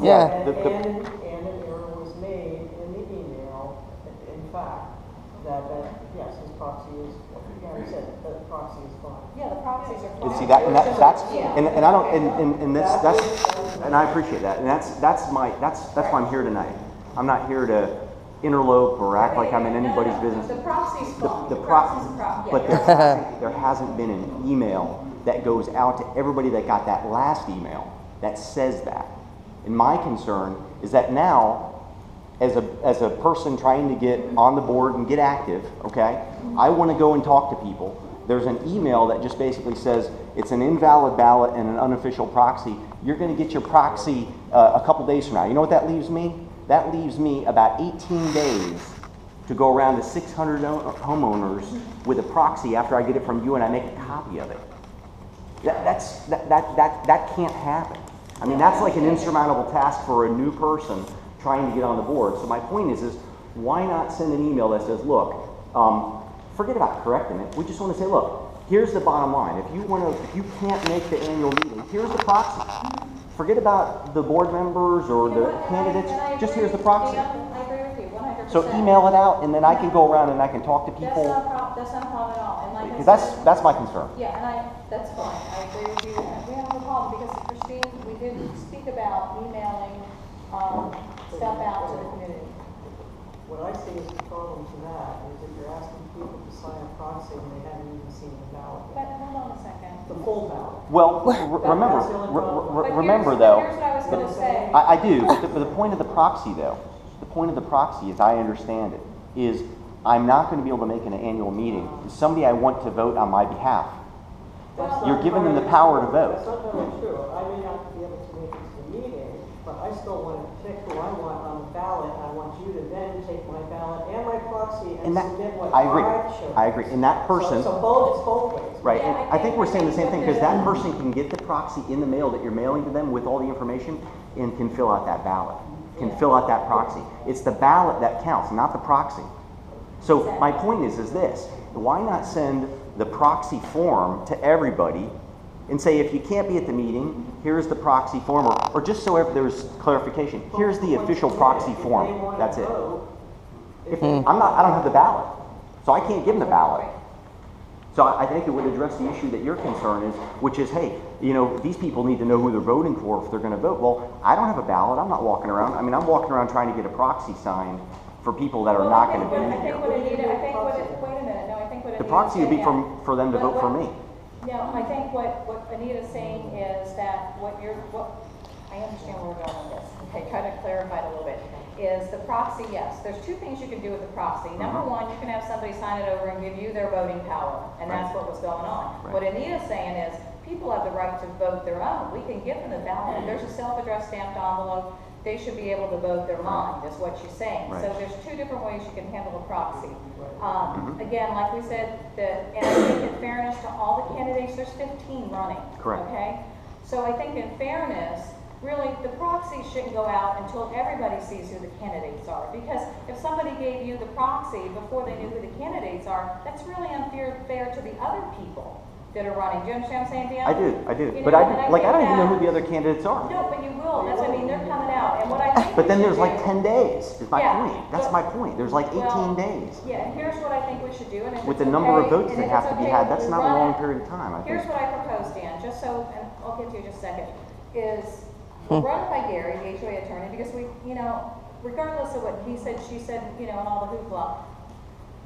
Yeah. And an error was made in the email, in fact, that yes, his proxy is, Gary said, the proxy is fine. Yeah, the proxies are fine. You see that, and that's, and I don't, and that's, and I appreciate that, and that's why I'm here tonight. I'm not here to interlope or act like I'm in anybody's business. The proxy's fine. The proxy's fine. But there hasn't been an email that goes out to everybody that got that last email that says that. And my concern is that now, as a person trying to get on the board and get active, okay, I want to go and talk to people. There's an email that just basically says it's an invalid ballot and an unofficial proxy. You're going to get your proxy a couple days from now. You know what that leaves me? That leaves me about 18 days to go around to 600 homeowners with a proxy after I get it from you and I make a copy of it. That can't happen. I mean, that's like an insurmountable task for a new person trying to get on the board. So my point is why not send an email that says, look, forget about correcting it. We just want to say, look, here's the bottom line. If you can't make the annual meeting, here's the proxy. Forget about the board members or the candidates. Just here's the proxy. I agree with you 100%. So email it out, and then I can go around and I can talk to people. That's not a problem at all. And like Because I said, that's my concern. Yeah, and that's fine. I agree with you. And we have no problem because Christine, we did speak about emailing stuff out to the community. What I see as a problem to that is if you're asking people to sign a proxy and they haven't even seen the ballot. But hold on a second. The full ballot. Well, remember though. Here's what I was going to say. I do, but the point of the proxy though, the point of the proxy, as I understand it, is I'm not going to be able to make an annual meeting. It's somebody I want to vote on my behalf. You're giving them the power to vote. That's not really true. I may not be able to make it to the meeting, but I still want to pick who I want on the ballot. I want you to then take my ballot and my proxy and submit what I agree. chose. I agree. And that person, So it's both ways. right? Yeah, And I think we're saying the same thing because that person can get the proxy in the mail that you're mailing to them with all the information and can fill out that ballot, can fill out that proxy. It's the ballot that counts, not the proxy. So my point is this: why not send the proxy form to everybody and say, if you can't be at the meeting, here's the proxy form, or just so there's clarification, here's the official proxy form. That's it. I don't have the ballot, so I can't give them the ballot. So I think it would address the issue that your concern is, which is, hey, you know, these people need to know who they're voting for if they're going to vote. Well, I don't have a ballot. I'm not walking around. I mean, I'm walking around trying to get a proxy signed for people that are not going to be here. The proxy would be for them to vote for me. No, I think what Anita's saying is that I understand where we're going with this. Okay, try to clarify it a little bit. Is the proxy, yes, there's two things you can do with the proxy. Number one, you can have somebody sign it over and give you their voting power, and that's what was going on. Right. What Anita's saying is people have the right to vote their own. We can give them the ballot. If there's a self-addressed stamped envelope, they should be able to vote their mind, is what she's saying. Right. So there's two different ways you can handle a proxy. Again, like we said, and I think in fairness to all the candidates, there's 15 running. Correct. Okay? So I think in fairness, really, the proxy shouldn't go out until everybody sees who the candidates are. Because if somebody gave you the proxy before they knew who the candidates are, that's really unfair to the other people that are running. Do you understand what I'm saying, Deanna? I do. You But know, I don't even know who the other candidates are. No, but you will. That's what I mean. They're coming out. And what I think But then we there's should like do- 10 days, is my Yeah, point. That's but- my point. There's like 18 days. Yeah, and here's what I think we should do. And if With it's the number of okay- votes and that if have it's to be okay had, if that's we not a run long it- period of time, I think. Here's what I propose, Dan, just so, and I'll get to you in just a second, is run it by Gary, the HOA attorney, because we, you know, regardless of what he said, she said, you know, and all the hoopla,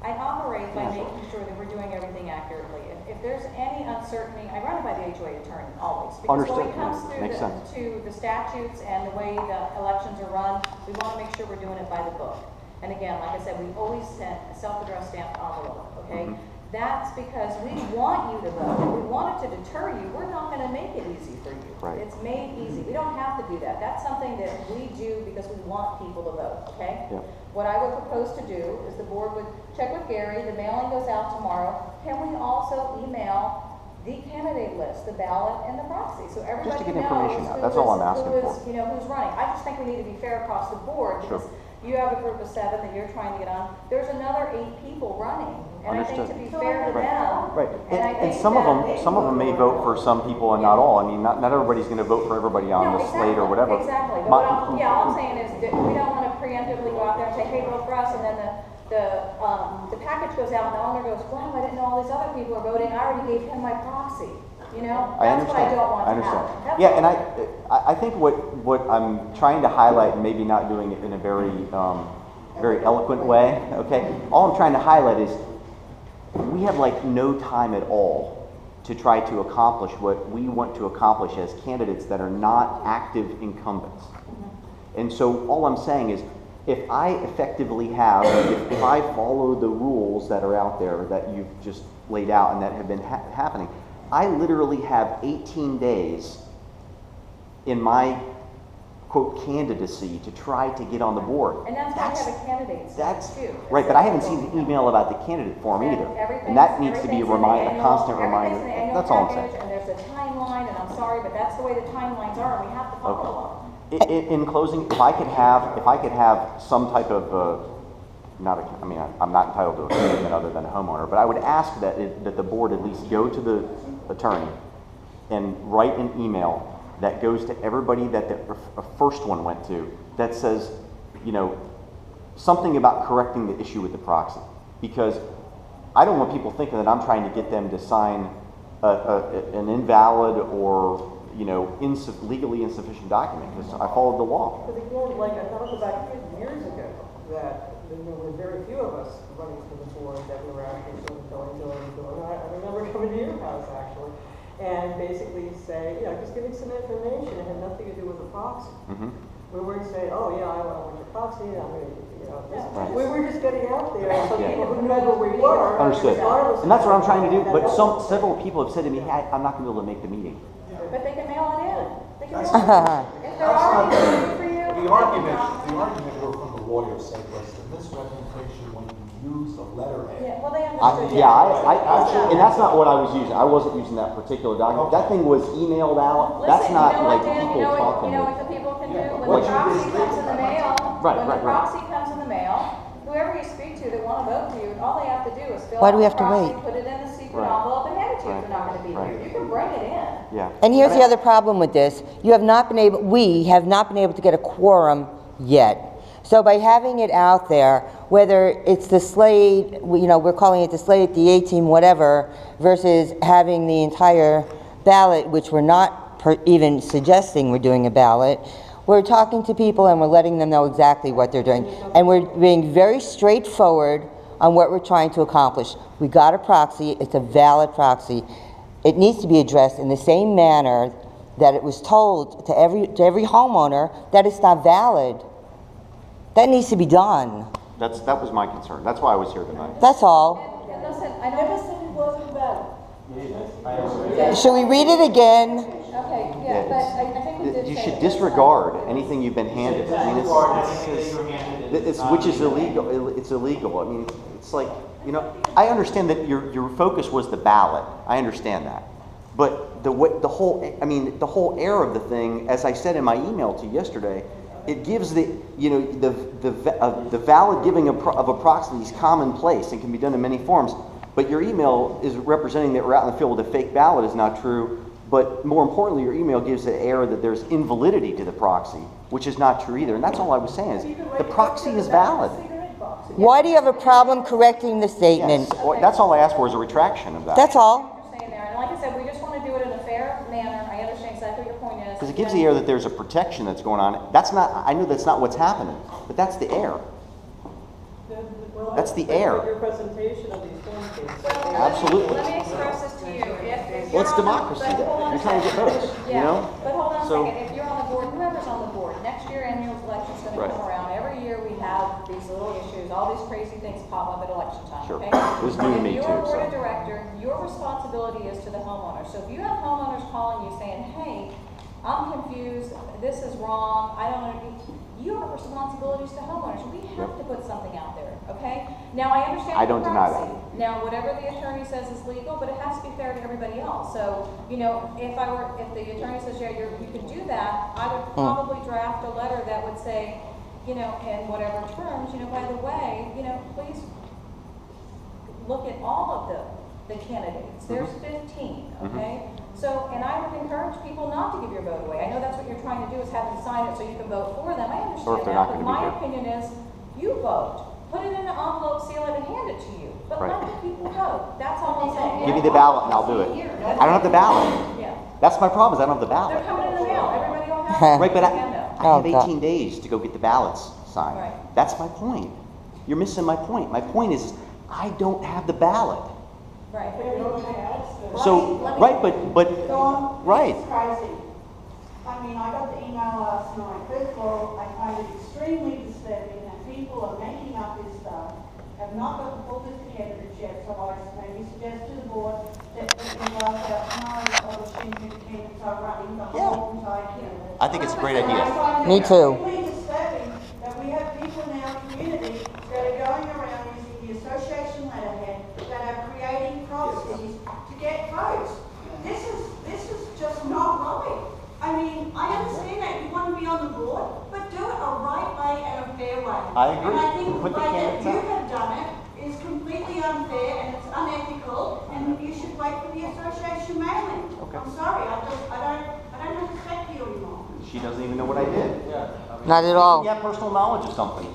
I operate by making sure that we're doing everything accurately. If there's any uncertainty, I run it by the HOA attorney always. Because when Understood. it comes Makes sense. to the statutes and the way the elections are run, we want to make sure we're doing it by the book. And again, like I said, we always send a self-addressed stamped envelope, okay? That's because we want you to vote. If we want it to deter you, we're not going to make it easy for you. Right. It's made easy. We don't have to do that. That's something that we do because we want people to vote, okay? Yeah. What I would propose to do is the board would check with Gary. The mailing goes out tomorrow. Can we also email the candidate list, the ballot, and the proxy, so everybody get knows information out. who That's all I'm is- asking who for. is, you know, who's running. I just think we need to be fair across the board because you have a group of 7 that you're trying to get on, there's another 8 people running. And I think to be fair to them. Right, I and think some of that- them may vote for some people and not all. I mean, not everybody's gonna vote for everybody on No, the slate or exactly, whatever. Exactly, but My- all I'm saying is that we don't wanna preemptively go out there and say, hey, vote for us, and then the package goes out and the owner goes, wow, I didn't know all these other people are voting, I already gave him my proxy, you know? I That's what I understand. don't want I to understand. happen. That's Yeah, all. and I think what I'm trying to highlight, and maybe not doing it in a very very eloquent way, okay? All I'm trying to highlight is we have like no time at all to try to accomplish what we want to accomplish as candidates that are not active incumbents. And so all I'm saying is, if I effectively have, if I follow the rules that are out there that you've just laid out and that have been happening, I literally have 18 days in my, quote, candidacy to try to get on the board. And that's why we have a candidate That's too. right, but I haven't seen the email about the candidate form either. And that needs to be a constant reminder. That's all I'm saying. And there's a timeline, and I'm sorry, but that's the way the timelines are, and we have to follow them. In closing, if I could have some type of, I'm not entitled to a opinion other than a homeowner, but I would ask that the board at least go to the attorney and write an email that goes to everybody that the first one went to, that says, you know, something about correcting the issue with the proxy. Because I don't want people thinking that I'm trying to get them to sign an invalid or, you know, legally insufficient document, because I followed the law. But again, like I thought about years ago, that there were very few of us running for the board that were actually sort of going door to door. I remember coming to your house actually, and basically say, you know, just giving some information. It had nothing to do with the proxy. Mm-hmm. We weren't saying, oh yeah, I want your proxy, I'm going to, you know, this. Right. We were just getting out there, so Yeah. people who knew who we were. Understood. regardless And that's what I'm of trying to do, but that- several people have said to me, hey, I'm not gonna be able to make the meeting. But they can mail it in. They can mail it in. If they're already voting for you. The argument we're from the lawyer said was the misrepresentation when you use the letter A. Yeah, well, they understood. And that's not what I was using. I wasn't using that particular document. That thing was emailed out. That's Listen, not you know like what, Dan, people you know talking. what the people can do? When What the you proxy comes in the mail, Right, when right, the right. proxy comes in the mail, whoever you speak to that want to vote for you, all they have to do is fill Why out do we the have to proxy, wait? put it in the secret Right. envelope, and hand it to you if Right. they're not going to be Right. here. You can bring it in. Yeah. And here's the other problem with this. We have not been able to get a quorum yet. So by having it out there, whether it's the slate, you know, we're calling it the slate, the 18, whatever, versus having the entire ballot, which we're not even suggesting we're doing a ballot, we're talking to people and we're letting them know exactly what they're doing. And we're being very straightforward on what we're trying to accomplish. We got a proxy, it's a valid proxy. It needs to be addressed in the same manner that it was told to every homeowner that it's not valid. That needs to be done. That was my concern. That's why I was here tonight. That's all. And listen, I never said it wasn't valid. Should we read it again? Okay, yeah, but I think we did You say should it was disregard valid. anything you've been handed. I mean, which is illegal. It's illegal. I mean, it's like, you know, I understand that your focus was the ballot. I understand that. But the whole air of the thing, as I said in my email to you yesterday, it gives the valid giving of a proxy is commonplace and can be done in many forms. But your email is representing that we're out in the field with a fake ballot is not true. But more importantly, your email gives the air that there's invalidity to the proxy, which is not true either. And that's all I was saying is the proxy is valid. Why do you have a problem correcting the statement? Yes. Well, that's all I asked for is a retraction of that. That's all. You're saying there, and like I said, we just want to do it in a fair manner. I understand exactly what your point is. Because it gives the air that there's a protection that's going on. That's not, I know that's not what's happening, but that's the air. Well, That's the but air. Your presentation of these form cases. Absolutely. Let me express this to you. If Well, you're it's on the- democracy. but hold on a You're trying to get second. votes, you Yeah, know? But hold on a So- second. If you're on the board, whoever's on the board, next year annual election's going to Right. come around. Every year we have these little issues, all these crazy things pop up at election time. Sure. Okay? It was new to me If too, you're a board so. of director, your responsibility is to the homeowner. So if you have homeowners calling you saying, hey, I'm confused, this is wrong, I don't know, you have responsibilities to homeowners. We have to put something out there, okay? Now, I understand I the don't deny privacy. that. Now, whatever the attorney says is legal, but it has to be fair to everybody else. So, you know, if the attorney says, yeah, you can do that, I would probably draft a letter that would say, you know, in whatever terms, you know, by the way, you know, please look at all of the candidates. There's 15, okay? So, and I would encourage people not to give your vote away. I know that's what you're trying to do, is have them sign it so you can vote for them. I Or if understand they're that, not but gonna be my here. opinion is, you vote. Put it in an envelope, seal it, and hand it to you. But Right. let the people vote. That's all I'm saying. Give me the ballot and I'll do it. I don't have the ballot. Yeah. That's my problem, is I don't have the They're ballot. coming in the mail. Everybody will have Right, but I handout. have Oh, God. 18 days to go get the ballots signed. Right. That's my point. You're missing my point. My point is, I don't have the ballot. Right. So, right, but, right. It's crazy. I mean, I got the email last night. First of all, I find it extremely disturbing that people are making up this stuff, have not got the full list of candidates yet, so I maybe suggest to the board that we go out tomorrow and publishing who the candidates are running, the whole entire candidate. I think it's a great idea. I find it Me too. extremely disturbing that we have people in our community that are going around using the association letterhead that are creating proxies to get votes. This is just not right. I mean, I understand that you want to be on the board, but do it a right way and a fair way. I agree. And I think the Put the way that candidates you out. have done it is completely unfair and it's unethical, and you should wait for the association mailing. Okay. I'm sorry, I don't have respect for you anymore. She doesn't even know what I did. Not at all. You have personal knowledge of something.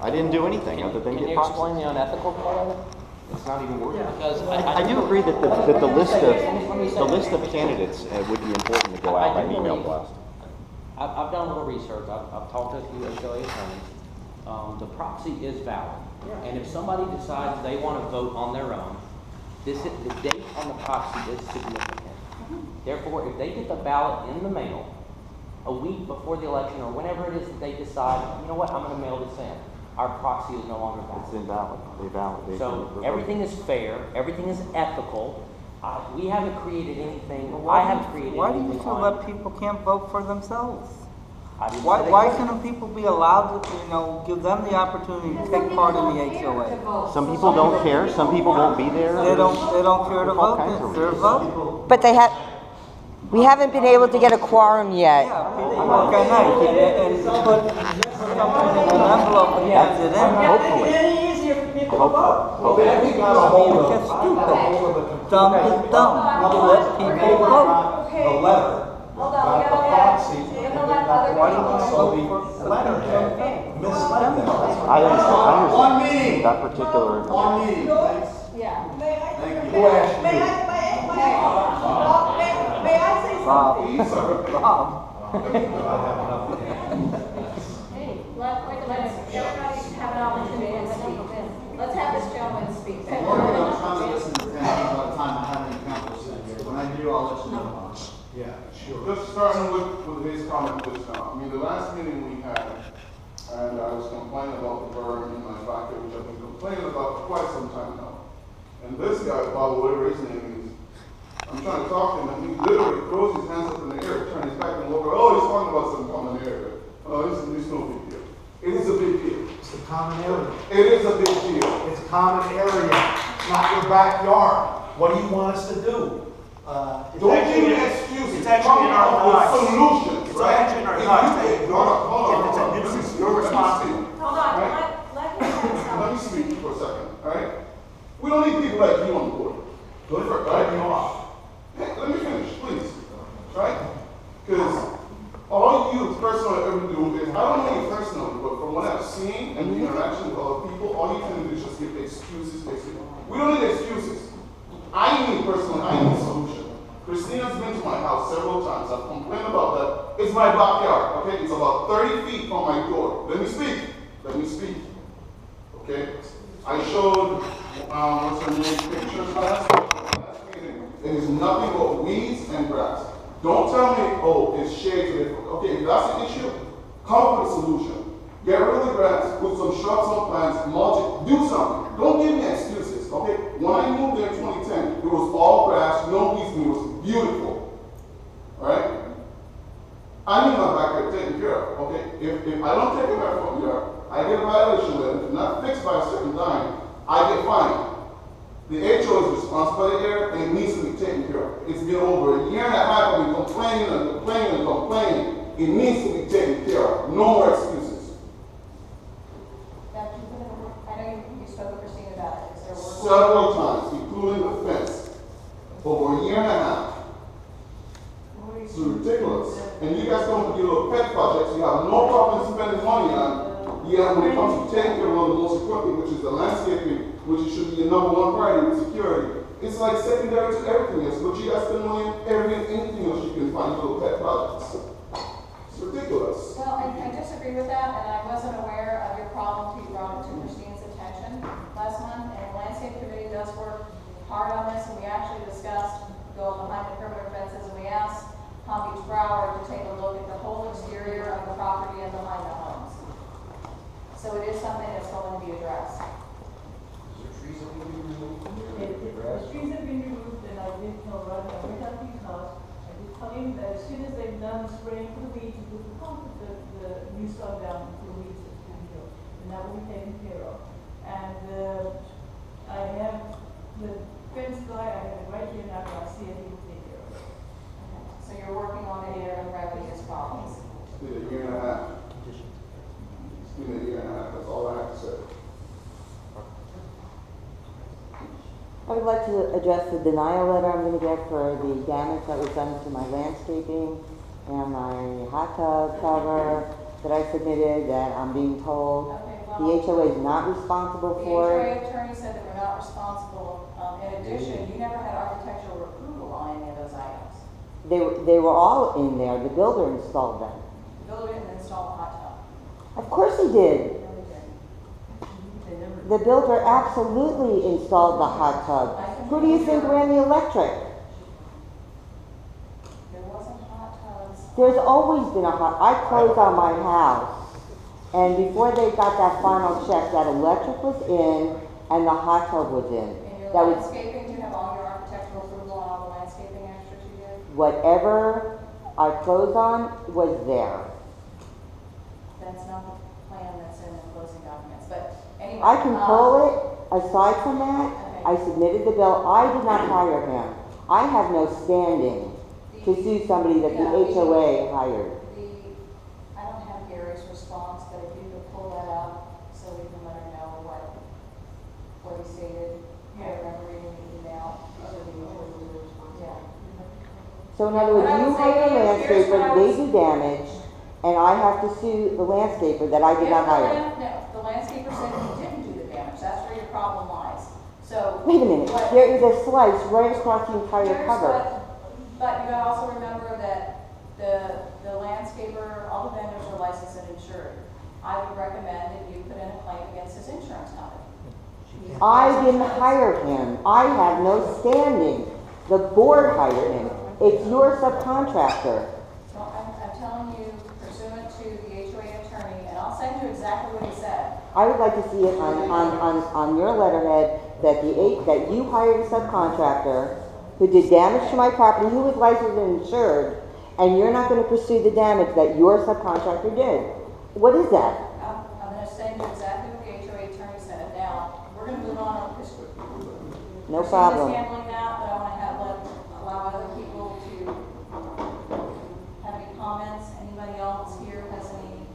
I didn't do anything other than Can get you explain proxies. the unethical part of it? It's not even worth it. Because I do agree that the list of candidates would be important to go out by email blast. I've done a little research, I've talked to a few HOA attorneys. The proxy is valid. And if somebody decides they want to vote on their own, the date on the proxy is significant. Therefore, if they get the ballot in the mail a week before the election or whenever it is that they decide, you know what, I'm going to mail this in, our proxy is no longer It's valid. invalid. So everything is fair, everything is ethical. We haven't created anything, I haven't created Why do you anything feel on. that people can't vote for themselves? I didn't Why, say they why couldn't. shouldn't people be allowed to, give them the opportunity to take part in the HOA? Some people don't care, some people won't be there. They don't care to All vote, kinds of they're reasons. voting. But we haven't been able to get a quorum yet. Yeah, people work at night and put something in an envelope and hand it in. Hopefully. It's any easier for people to vote. We got a hold of, It's got a hold of the. Dumb is dumb. Let people vote. The letter. Hold on, we Got the gotta proxy, let, they we're did gonna let not other write people. it, so the letterhead misled them. I understand One meeting. that particular. One meeting, please. Yeah. May I, Thank you. may I say Bob. something? These are. Bob. Let everybody have an opportunity to speak. Let's have this gentleman speak. I'm working on trying to listen to things by the time I have any conversation. When I do, I'll let you know. Yeah, sure. Just starting with his comment just now. I mean, the last meeting we had, and I was complaining about the burn in my backyard, which I've been complaining about for quite some time now. And this guy, Bob, whatever his name is, I'm trying to talk to him, and he literally throws his hands up in the air, turns his back and look, oh, he's talking about some common area. Oh, it's no big deal. It is a big deal. It's a common area. It is a big deal. It's a common area. It's not your backyard. What do you want us to do? Don't give me excuses. It's actually in our Come up with lives. solutions, It's right? actually in our If lives. you- Hold on. If it's a Let me nuisance, speak. you're Let me responsible. speak. Hold on, Right? let him say Let me something. speak for a second, all right? We don't need people like you on the board. Good for Right? cutting you off. Hey, let me finish, please. Right? Because all you personally ever do is, I don't know you personally, but from what I've seen and the interaction with other people, all you can do is just give excuses. We don't need excuses. I need a solution. Christina's been to my house several times. I've complained about that. It's my backyard, okay? It's about 30 feet from my door. Let me speak. Okay? I showed, what's her name, pictures last meeting. It is nothing but weeds and grass. Don't tell me, oh, it's shades. Okay, if that's an issue, come up with a solution. Get rid of the grass, put some shrubs, some plants, mulch it, do something. Don't give me excuses, okay? When I moved there in 2010, it was all grass, no weeds, and it was beautiful. Alright? I need my backyard taken care of, okay? If I don't take care of my front yard, I get a violation letter. If not fixed by a certain time, I get fined. The HO is responsible for the area and it needs to be taken care of. It's been over a year and a half I've been complaining. It needs to be taken care of. No more excuses. several times, including the fence, over a year and a half. It's ridiculous. And you guys come with your little pet projects you have no problem spending money on. Yet when it comes to taking care of one of the most important, which is the landscaping, which should be your number one priority with security, it's like secondary to everything else. But you guys spend money on anything else you can find little pet projects. It's ridiculous. Well, I disagree with that, and I wasn't aware of your problem until you brought it to Christine's attention last month. And the landscape committee does work hard on this, and we actually discussed going behind the perimeter fences, and we asked Palm Beach Broward to take a look at the whole exterior of the property and behind the homes. So it is something that's going to be addressed. The trees have been removed. The trees have been removed, and I did tell Rodney, I went out to his house, I did tell him that as soon as they've done spraying for the weeds, we will pump the new stuff down to the weeds that's been killed, and that will be taken care of. And I have the fence guy, I have it right here now, I'll see if he will take care of it. So you're working on it here and remedy his problems. It's been a year and a half. It's been a year and a half. That's all I have to say. I would like to address the denial letter I'm going to get for the damage that was done to my landscaping and my hot tub cover that I submitted that I'm being told the HOA is not responsible for The it. HOA attorney said that we're not responsible. In addition, you never had architectural approval on any of those items. They were all in there. The builder installed them. The builder didn't install a hot tub. Of course he did. The builder absolutely installed the hot tub. Who do you think ran the electric? There wasn't hot tubs. There's always been a I closed on my house, and before they got that final check, that electric was in and the hot tub was in. In your That was landscaping, do you have all your architectural approval on all the landscaping extras you did? whatever I closed on was there. That's not the plan that's in the closing documents, but anyway. I can pull it. Aside from that, I submitted the bill. I did not hire him. I have no standing to sue somebody that the HOA hired. I don't have Gary's response, but if you could pull that up so we can let her know what he stated. I remember reading the email. Yeah. So in other words, you hire a landscaper, they do damage, and I have to sue the landscaper that I did not hire. No, the landscaper said he didn't do the damage. That's where your problem lies. So. Wait a minute, there is a slice right across the entire cover. But you gotta also remember that the landscaper, all the vendors are licensed and insured. I would recommend that you put in a claim against his insurance company. I didn't hire him. I have no standing. The board hired him. It's your subcontractor. So I'm telling you pursuant to the HOA attorney, and I'll send you exactly what he said. I would like to see it on your letterhead that that you hired a subcontractor who did damage to my property, who was licensed and insured, and you're not going to pursue the damage that your subcontractor did. What is that? I'm going to send you exactly what the HOA attorney said. Now, we're going to move on. No problem. Christina's handling that, but I want to allow other people to have any comments. Anybody else here has any?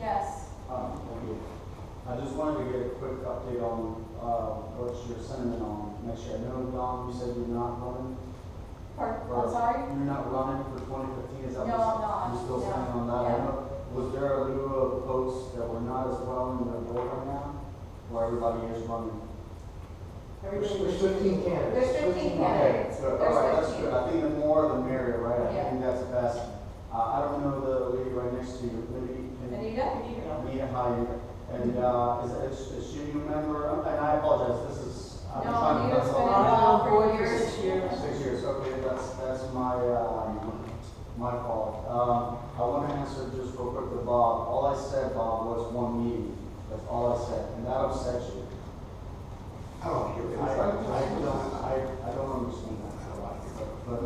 Yes. I just wanted to get a quick update on what's your sentiment on next year. I know, Don, you said you're not running. I'm sorry? You're not running for 2015, is that No, I'm not. You're still No. standing on that? Yeah. I know. Was there a lieu of posts that were not as well in the board right now? Or everybody is running? There's 15 candidates. There's 15 candidates. Good. There's All right, that's 15. good. I think the more the merrier, right? I Yeah. think that's best. I don't know the lady right next to you. Anita? Anita, hi. And is she a new member? And I apologize, this is, I'm No, trying to. Anita's that's been all. involved for Board for years. 6 years. 6 years, okay, that's my fault. I want to answer just real quick to Bob. All I said, Bob, was one meeting. That's all I said, and that upsets you. I don't hear it. I don't understand that. But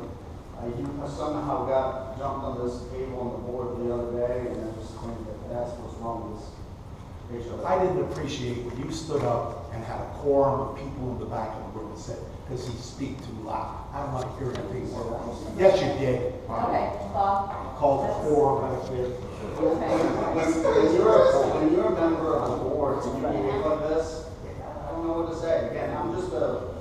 you somehow got jumped on this table on the board the other day, and I just think that's what's wrong with this picture. I didn't appreciate when you stood up and had a quorum of people in the back of the room and said, "Does he speak too loud?" I don't like hearing anything more loud. Yes, you did. Okay, Bob. Called the quorum back there. Okay. When you're a member of the board, do you behave like this? know what to say. Again, I'm just a